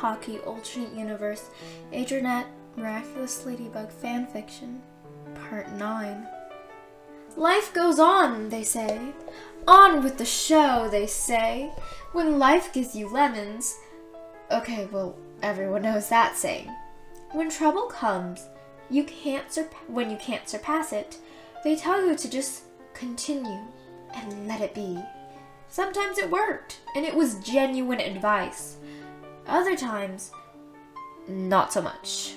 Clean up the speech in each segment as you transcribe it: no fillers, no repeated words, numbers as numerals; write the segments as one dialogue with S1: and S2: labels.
S1: Hanahaki alternate universe, Adrienette, Miraculous Ladybug fanfiction, part 9. Life goes on, they say. On with the show, they say. When life gives you lemons. Okay, well, everyone knows that saying. When trouble comes, when you can't surpass it, they tell you to just continue and let it be. Sometimes it worked, and it was genuine advice. Other times, not so much.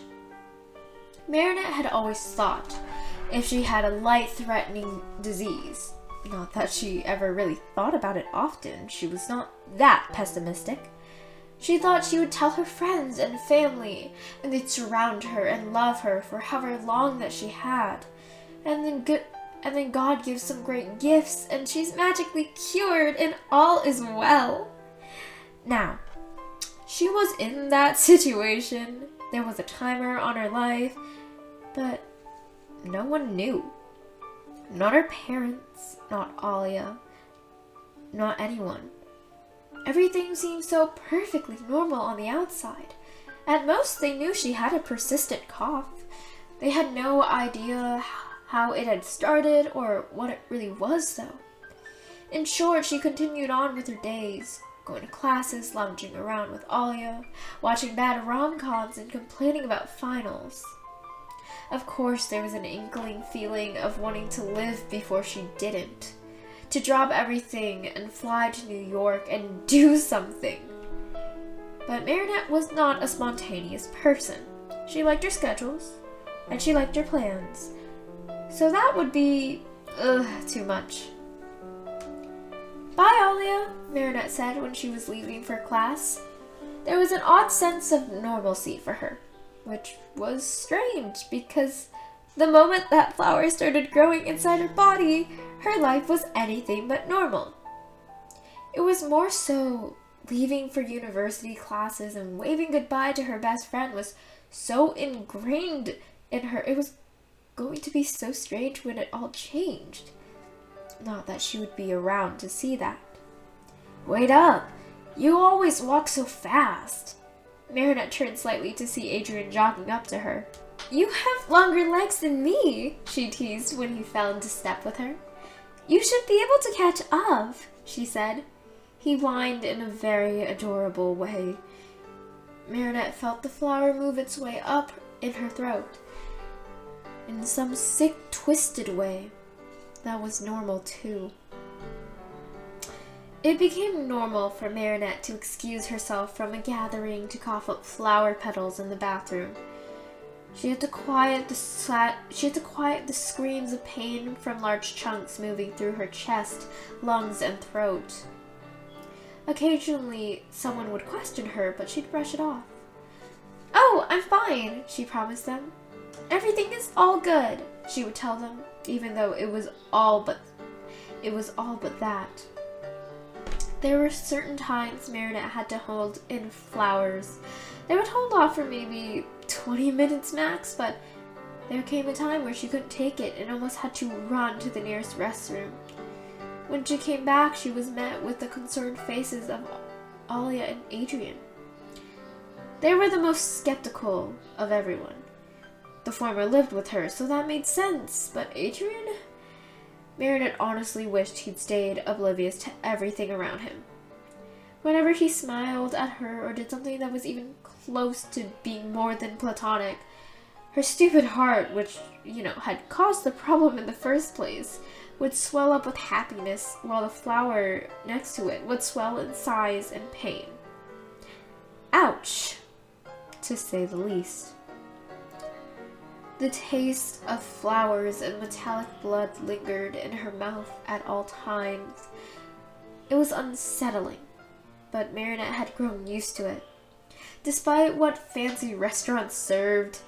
S1: Marinette had always thought if she had a life-threatening disease, not that she ever really thought about it often, she was not that pessimistic. She thought she would tell her friends and family, and they'd surround her and love her for however long that she had. And then God gives some great gifts, and she's magically cured, and all is well. Now, she was in that situation. There was a timer on her life, but no one knew. Not her parents, not Alia, not anyone. Everything seemed so perfectly normal on the outside. At most, they knew she had a persistent cough. They had no idea how it had started or what it really was, though. In short, she continued on with her days, going to classes, lounging around with Alia, watching bad rom-coms, and complaining about finals. Of course, there was an inkling feeling of wanting to live before she didn't. To drop everything and fly to New York and do something. But Marinette was not a spontaneous person. She liked her schedules, and she liked her plans. So that would be, too much. Bye, Alia, Marinette said when she was leaving for class. There was an odd sense of normalcy for her, which was strange because the moment that flower started growing inside her body, her life was anything but normal. It was more so leaving for university classes and waving goodbye to her best friend was so ingrained in her. It was going to be so strange when it all changed. Not that she would be around to see that. Wait up! You always walk so fast. Marinette turned slightly to see Adrien jogging up to her. You have longer legs than me, she teased when he fell into step with her. You should be able to catch up, she said. He whined in a very adorable way. Marinette felt the flower move its way up in her throat. In some sick, twisted way. That was normal, too. It became normal for Marinette to excuse herself from a gathering to cough up flower petals in the bathroom. She had to quiet the screams of pain from large chunks moving through her chest, lungs, and throat. Occasionally, someone would question her, but she'd brush it off. Oh, I'm fine, she promised them. Everything is all good, she would tell them, even though it was all but that. There were certain times Marinette had to hold in flowers. They would hold off for maybe 20 minutes max, but there came a time where she couldn't take it and almost had to run to the nearest restroom. When she came back, she was met with the concerned faces of Alia and Adrien. They were the most skeptical of everyone. The former lived with her, so that made sense, but Adrien? Marinette honestly wished he'd stayed oblivious to everything around him. Whenever he smiled at her or did something that was even close to being more than platonic, her stupid heart, which, had caused the problem in the first place, would swell up with happiness while the flower next to it would swell in size and pain. Ouch, to say the least. The taste of flowers and metallic blood lingered in her mouth at all times. It was unsettling, but Marinette had grown used to it. Despite what fancy restaurants served,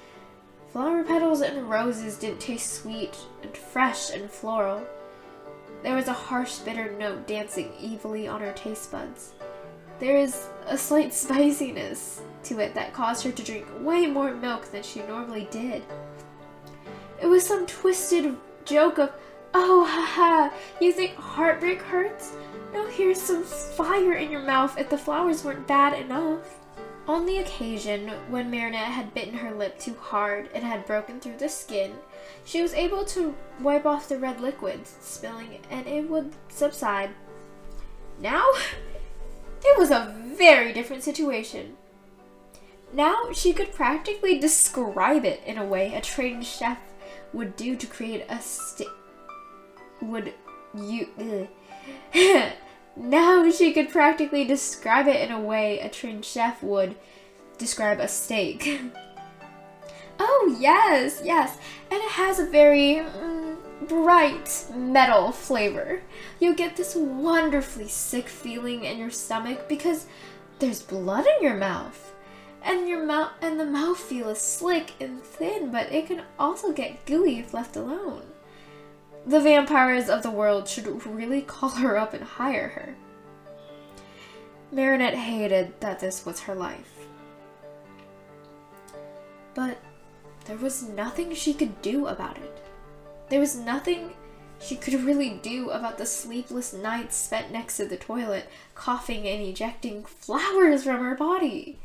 S1: flower petals and roses didn't taste sweet and fresh and floral. There was a harsh, bitter note dancing evilly on her taste buds. There is a slight spiciness to it that caused her to drink way more milk than she normally did. It was some twisted joke of, oh, haha, you think heartbreak hurts? Now here's some fire in your mouth if the flowers weren't bad enough. On the occasion when Marinette had bitten her lip too hard and had broken through the skin, she was able to wipe off the red liquids spilling and it would subside. Now, it was a very different situation. Now she could practically describe it in a way a trained chef would do to create a Now she could practically describe it in a way a trained chef would describe a steak. Oh, yes, yes. And it has a very bright metal flavor. You'll get this wonderfully sick feeling in your stomach because there's blood in your mouth. And the mouthfeel is slick and thin, but it can also get gooey if left alone. The vampires of the world should really call her up and hire her. Marinette hated that this was her life. But there was nothing she could do about it. There was nothing she could really do about the sleepless nights spent next to the toilet, coughing and ejecting flowers from her body.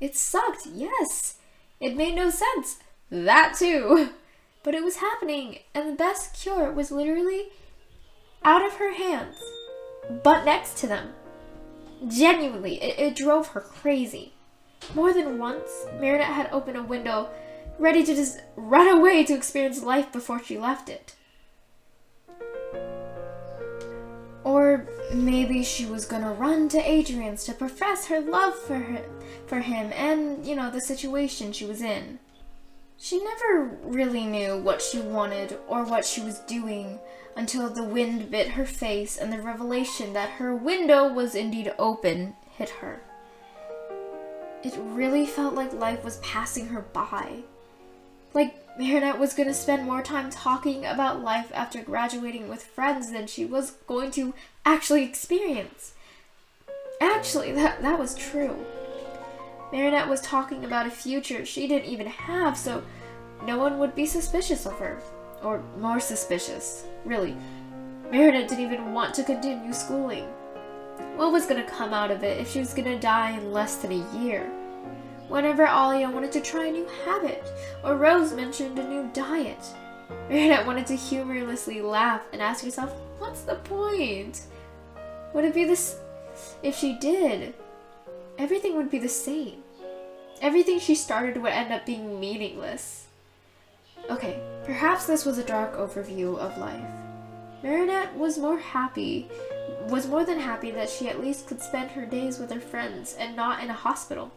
S1: It sucked, yes. It made no sense. That too. But it was happening, and the best cure was literally out of her hands, but next to them. Genuinely, it drove her crazy. More than once, Marinette had opened a window, ready to just run away to experience life before she left it. Or maybe she was gonna run to Adrienne's to profess her love for him and, the situation she was in. She never really knew what she wanted or what she was doing until the wind bit her face and the revelation that her window was indeed open hit her. It really felt like life was passing her by. Like Marinette was going to spend more time talking about life after graduating with friends than she was going to actually experience. Actually, that was true. Marinette was talking about a future she didn't even have, so no one would be suspicious of her. Or more suspicious, really. Marinette didn't even want to continue schooling. What was going to come out of it if she was going to die in less than a year? Whenever Alia wanted to try a new habit, or Rose mentioned a new diet, Marinette wanted to humorlessly laugh and ask herself, what's the point? Would it be this? If she did, everything would be the same. Everything she started would end up being meaningless. Okay, perhaps this was a dark overview of life. Marinette was more than happy that she at least could spend her days with her friends and not in a hospital.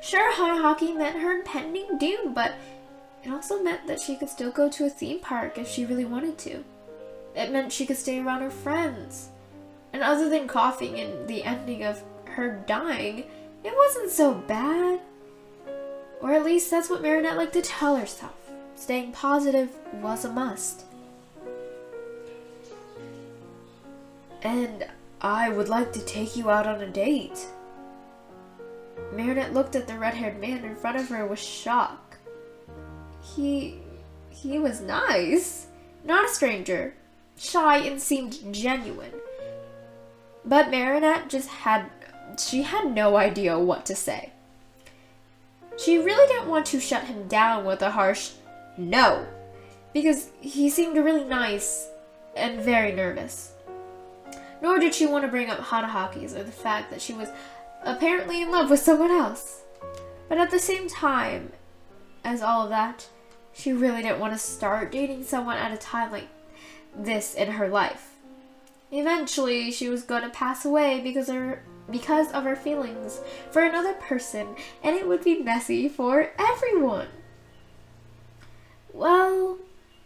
S1: Sure, Hanahaki meant her impending doom, but it also meant that she could still go to a theme park if she really wanted to. It meant she could stay around her friends. And other than coughing and the ending of her dying, it wasn't so bad. Or at least that's what Marinette liked to tell herself. Staying positive was a must. And I would like to take you out on a date. Marinette looked at the red-haired man in front of her with shock. He was nice. Not a stranger. Shy and seemed genuine. But Marinette she had no idea what to say. She really didn't want to shut him down with a harsh no, because he seemed really nice and very nervous. Nor did she want to bring up Hanahaki's or the fact that she was apparently in love with someone else. But at the same time as all of that, she really didn't want to start dating someone at a time like this in her life. Eventually, she was going to pass away because of her feelings for another person, and it would be messy for everyone. Well,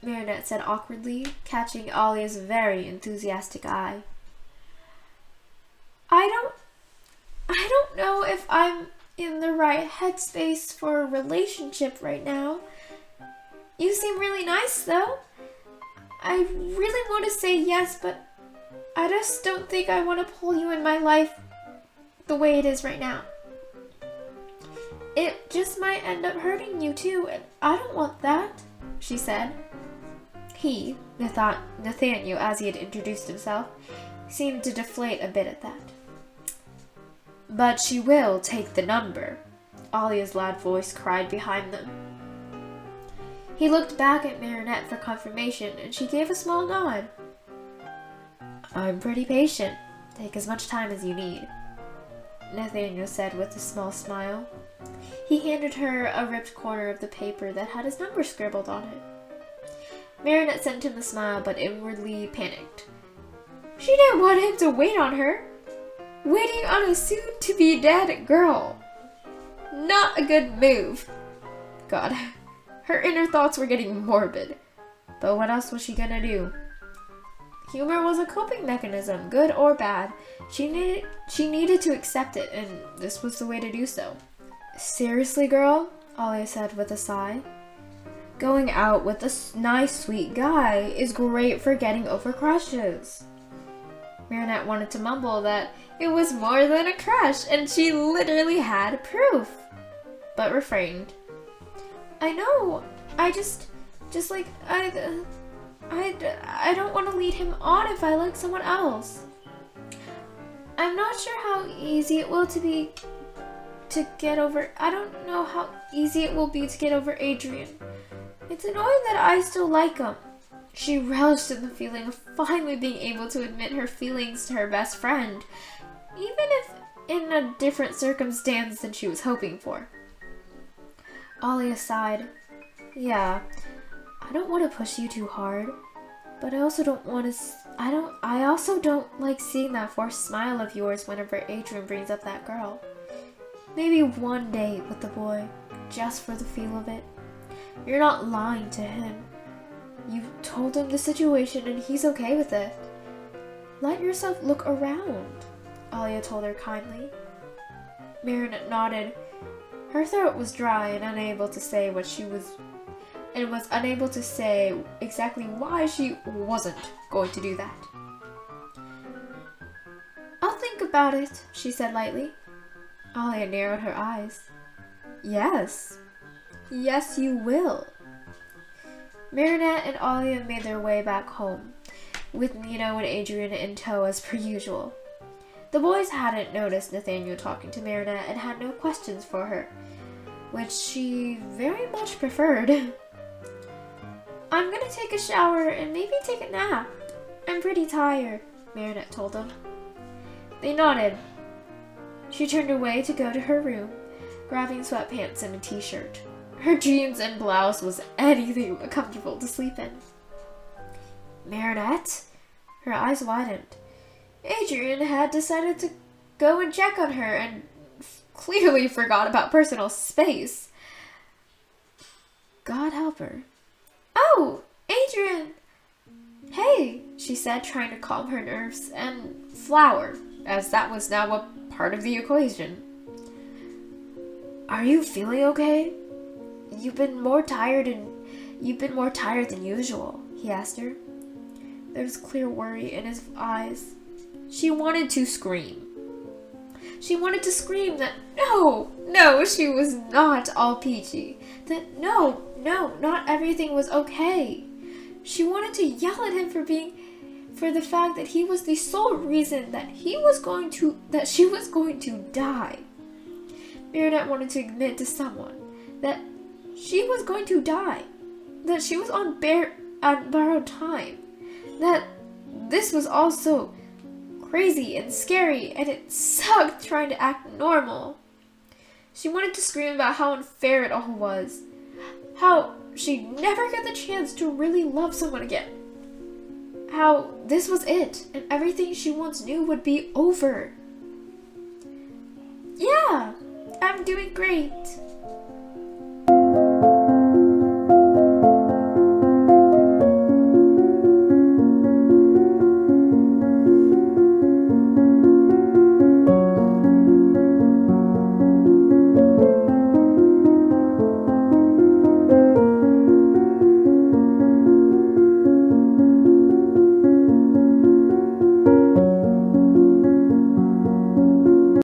S1: Marinette said awkwardly, catching Alia's very enthusiastic eye. I don't know if I'm in the right headspace for a relationship right now. You seem really nice, though. I really want to say yes, but I just don't think I want to pull you in my life the way it is right now. It just might end up hurting you too, and I don't want that, she said. He, Nathaniel, as he had introduced himself, seemed to deflate a bit at that. But she will take the number, Alia's loud voice cried behind them. He looked back at Marinette for confirmation, and she gave a small nod. I'm pretty patient. Take as much time as you need, Nathaniel said with a small smile. He handed her a ripped corner of the paper that had his number scribbled on it. Marinette sent him a smile, but inwardly panicked. She didn't want him to wait on her. Waiting on a soon-to-be-dead girl. Not a good move. God, her inner thoughts were getting morbid. But what else was she gonna do? Humor was a coping mechanism, good or bad. She needed to accept it, and this was the way to do so. Seriously, girl? Alia said with a sigh. Going out with a nice, sweet guy is great for getting over crushes. Marinette wanted to mumble that it was more than a crush, and she literally had proof, but refrained. I know, I don't want to lead him on if I like someone else. I'm not sure how easy it will be to get over. I don't know how easy it will be to get over Adrien. It's annoying that I still like him. She relished in the feeling of finally being able to admit her feelings to her best friend, even if in a different circumstance than she was hoping for. Alia sighed. Yeah, I don't want to push you too hard, but I also don't like seeing that forced smile of yours whenever Adrien brings up that girl. Maybe one date with the boy, just for the feel of it. You're not lying to him. You've told him the situation and he's okay with it. Let yourself look around, Alia told her kindly. Marinette nodded. Her throat was dry and unable to say what she was, and was unable to say exactly why she wasn't going to do that. I'll think about it, she said lightly. Alia narrowed her eyes. Yes. Yes, you will. Marinette and Alia made their way back home, with Nino and Adrien in tow as per usual. The boys hadn't noticed Nathaniel talking to Marinette and had no questions for her, which she very much preferred. I'm gonna take a shower and maybe take a nap. I'm pretty tired, Marinette told them. They nodded. She turned away to go to her room, grabbing sweatpants and a t-shirt. Her jeans and blouse was anything but comfortable to sleep in. Marinette? Her eyes widened. Adrien had decided to go and check on her and clearly forgot about personal space. God help her. Oh, Adrien! Hey, she said, trying to calm her nerves and flower, as that was now a part of the equation. Are you feeling okay? You've been more tired than usual, he asked her. There was clear worry in his eyes. She wanted to scream. She wanted to scream that no, she was not all peachy. That no, not everything was okay. She wanted to yell at him for the fact that he was the sole reason that she was going to die. Marinette wanted to admit to someone that she was going to die, that she was on borrowed time, that this was also crazy and scary and it sucked trying to act normal. She wanted to scream about how unfair it all was, how she'd never get the chance to really love someone again, how this was it and everything she once knew would be over. Yeah, I'm doing great,